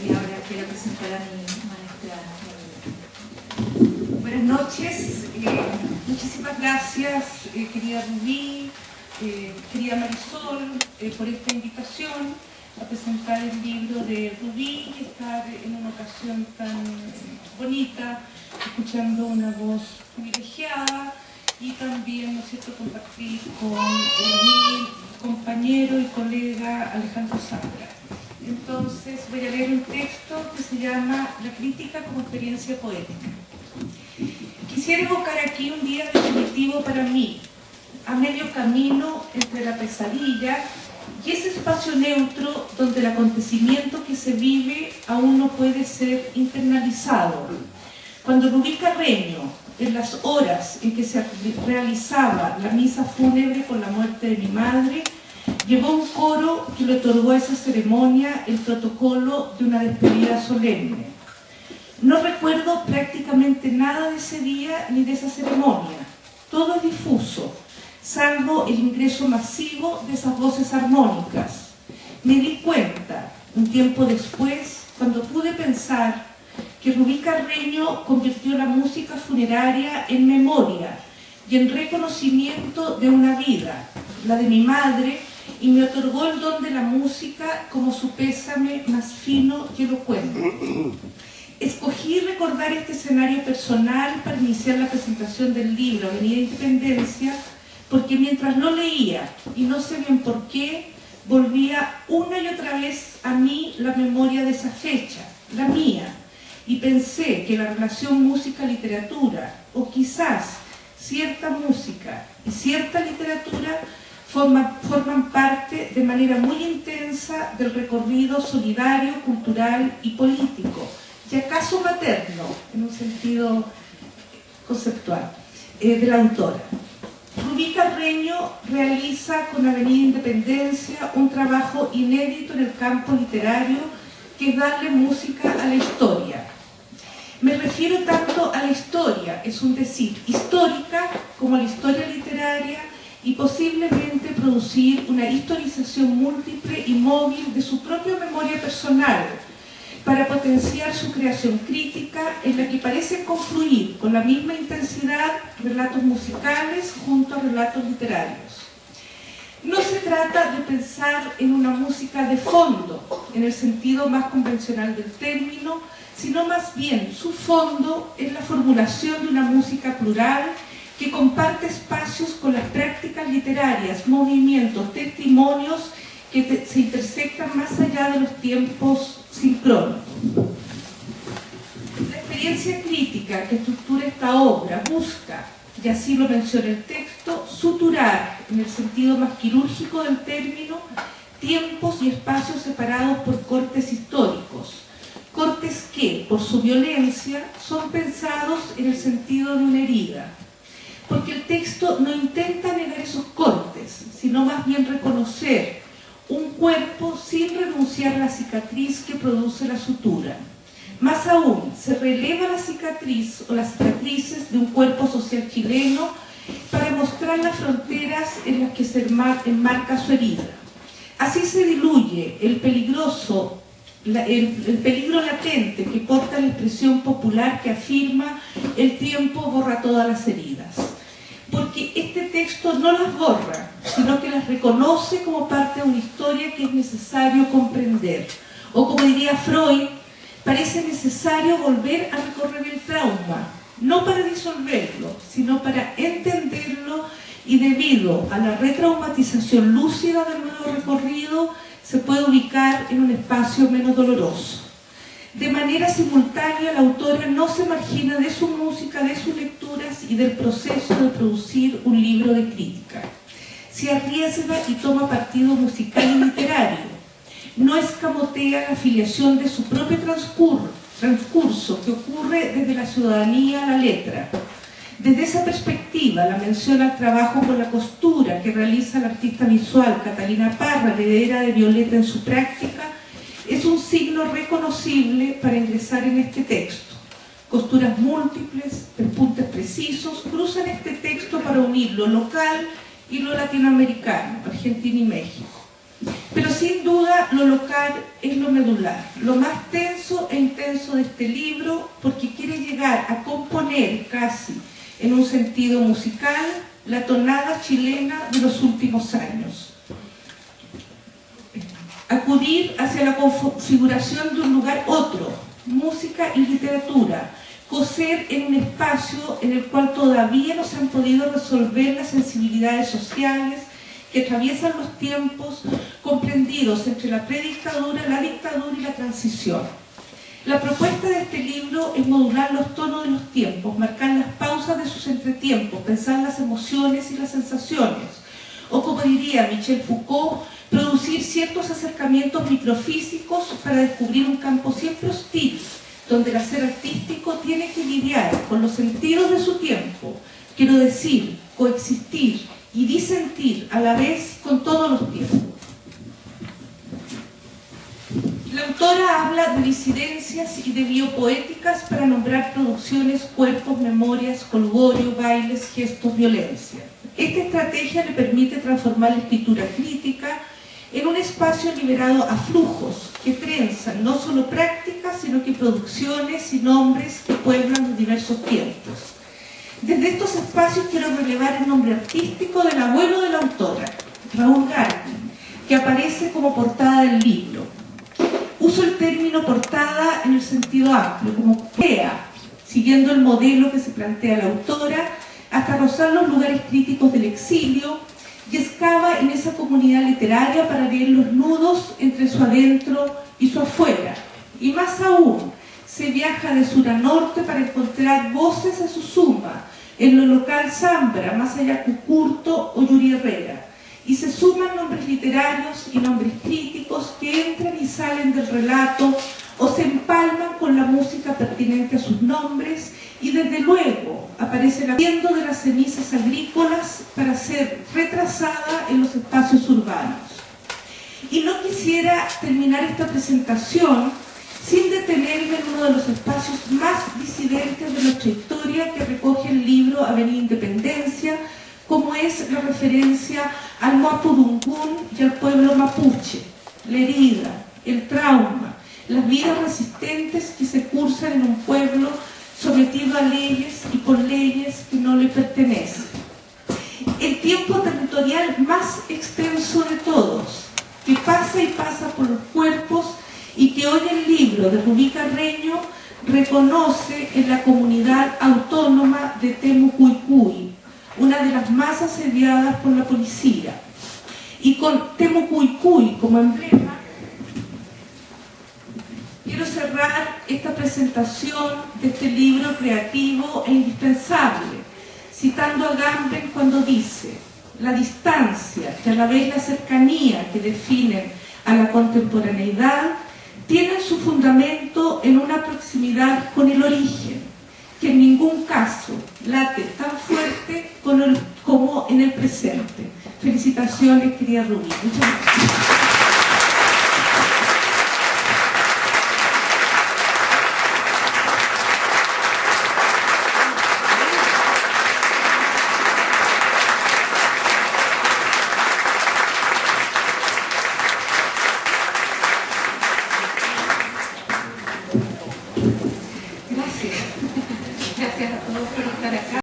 y ahora quiero presentar a mi maestra. Buenas noches, muchísimas gracias, querida Rubí, querida Marisol, por esta invitación a presentar el libro de Rubí, y estar en una ocasión tan bonita, escuchando una voz privilegiada, y también, ¿no es cierto?, compartir con mi compañero y colega Alejandro Zambra. Entonces voy a leer un texto que se llama La crítica como experiencia poética. Quisiera evocar aquí un día definitivo para mí, a medio camino entre la pesadilla y ese espacio neutro donde el acontecimiento que se vive aún no puede ser internalizado. Cuando Rubí Carreño, en las horas en que se realizaba la misa fúnebre con la muerte de mi madre, llevó un coro que le otorgó a esa ceremonia el protocolo de una despedida solemne. No recuerdo prácticamente nada de ese día ni de esa ceremonia. Todo es difuso, salvo el ingreso masivo de esas voces armónicas. Me di cuenta, un tiempo después, cuando pude pensar que Rubí Carreño convirtió la música funeraria en memoria y en reconocimiento de una vida, la de mi madre, y me otorgó el don de la música como su pésame más fino y elocuente. Escogí recordar este escenario personal para iniciar la presentación del libro Avenida Independencia, porque mientras lo leía, y no sé bien por qué, volvía una y otra vez a mí la memoria de esa fecha, la mía, y pensé que la relación música-literatura, o quizás cierta música y cierta literatura, forman parte de manera muy intensa del recorrido solidario, cultural y político, y acaso materno, en un sentido conceptual, de la autora. Rubí Carreño realiza con Avenida Independencia un trabajo inédito en el campo literario, que es darle música a la historia. Me refiero tanto a la historia, es un decir, histórica, como a la historia literaria, y posiblemente producir una historización múltiple y móvil de su propia memoria personal, para potenciar su creación crítica, en la que parece confluir con la misma intensidad relatos musicales junto a relatos literarios. No se trata de pensar en una música de fondo, en el sentido más convencional del término, sino más bien su fondo es la formulación de una música plural que comparte espacios con las prácticas literarias, movimientos, testimonios que se intersectan más allá de los tiempos sincrónicos. La experiencia crítica que estructura esta obra busca, y así lo menciona el texto, suturar, en el sentido más quirúrgico del término, tiempos y espacios separados por cortes históricos, cortes que, por su violencia, son pensados en el sentido de una herida, porque el texto no intenta negar esos cortes, sino más bien reconocer un cuerpo sin renunciar a la cicatriz que produce la sutura. Más aún, se releva la cicatriz o las cicatrices de un cuerpo social chileno para mostrar las fronteras en las que se enmarca su herida. Así se diluye el peligro latente que porta la expresión popular que afirma el tiempo borra todas las heridas. Porque este texto no las borra, sino que las reconoce como parte de una historia que es necesario comprender. O como diría Freud, parece necesario volver a recorrer el trauma, no para disolverlo, sino para entenderlo, y debido a la retraumatización lúcida del nuevo recorrido, se puede ubicar en un espacio menos doloroso. De manera simultánea, la autora no se margina de su música, de sus lecturas y del proceso de producir un libro de crítica. Se arriesga y toma partido musical y literario. No escamotea la afiliación de su propio transcurso que ocurre desde la ciudadanía a la letra. Desde esa perspectiva, la mención al trabajo con la costura que realiza la artista visual Catalina Parra, heredera de Violeta en su práctica, es un signo reconocible para ingresar en este texto. Costuras múltiples, pespuntes precisos, cruzan este texto para unir lo local y lo latinoamericano, Argentina y México. Pero sin duda lo local es lo medular, lo más tenso e intenso de este libro, porque quiere llegar a componer casi en un sentido musical la tonada chilena de los últimos años. Acudir hacia la configuración de un lugar otro, música y literatura, coser en un espacio en el cual todavía no se han podido resolver las sensibilidades sociales que atraviesan los tiempos comprendidos entre la predictadura, la dictadura y la transición. La propuesta de este libro es modular los tonos de los tiempos, marcar las pausas de sus entretiempos, pensar las emociones y las sensaciones, o como diría Michel Foucault, producir ciertos acercamientos microfísicos para descubrir un campo siempre hostil, donde el hacer artístico tiene que lidiar con los sentidos de su tiempo, quiero decir, coexistir y disentir a la vez con todos los tiempos. La autora habla de disidencias y de biopoéticas para nombrar producciones, cuerpos, memorias, colgorio, bailes, gestos, violencia. Esta estrategia le permite transformar la escritura crítica en un espacio liberado a flujos que trenzan no solo prácticas, sino que producciones y nombres que pueblan los diversos tiempos. Desde estos espacios quiero relevar el nombre artístico del abuelo de la autora, Raúl Gardi, que aparece como portada del libro. Uso el término portada en el sentido amplio, como crea, siguiendo el modelo que se plantea la autora, hasta rozar los lugares críticos del exilio, y excava en esa comunidad literaria para leer los nudos entre su adentro y su afuera. Y más aún, se viaja de sur a norte para encontrar voces a su suma, en lo local Zambra, más allá Cucurto o Yuri Herrera. Y se suman nombres literarios y nombres críticos que entran y salen del relato o se empalman con la música pertinente a sus nombres, y desde luego aparece la viendo de las cenizas agrícolas para ser retrasada en los espacios urbanos. Y no quisiera terminar esta presentación sin detenerme en uno de los espacios más disidentes de nuestra historia que recoge el libro Avenida Independencia, como es la referencia al Mapudungun y al pueblo mapuche, la herida, el trauma, las vidas resistentes que se cursan en un pueblo sometido a leyes y por leyes que no le pertenecen. El tiempo territorial más extenso de todos, que pasa y pasa por los cuerpos y que hoy el libro de Rubí Carreño reconoce en la comunidad autónoma de Temucuicui, una de las más asediadas por la policía. Y con Temucuicui como emblema, quiero cerrar esta presentación de este libro creativo e indispensable, citando a Gamben cuando dice: la distancia y a la vez la cercanía que definen a la contemporaneidad tienen su fundamento en una proximidad con el origen, que en ningún caso late tan fuerte como en el presente. Felicitaciones, querida Rubí. Muchas gracias.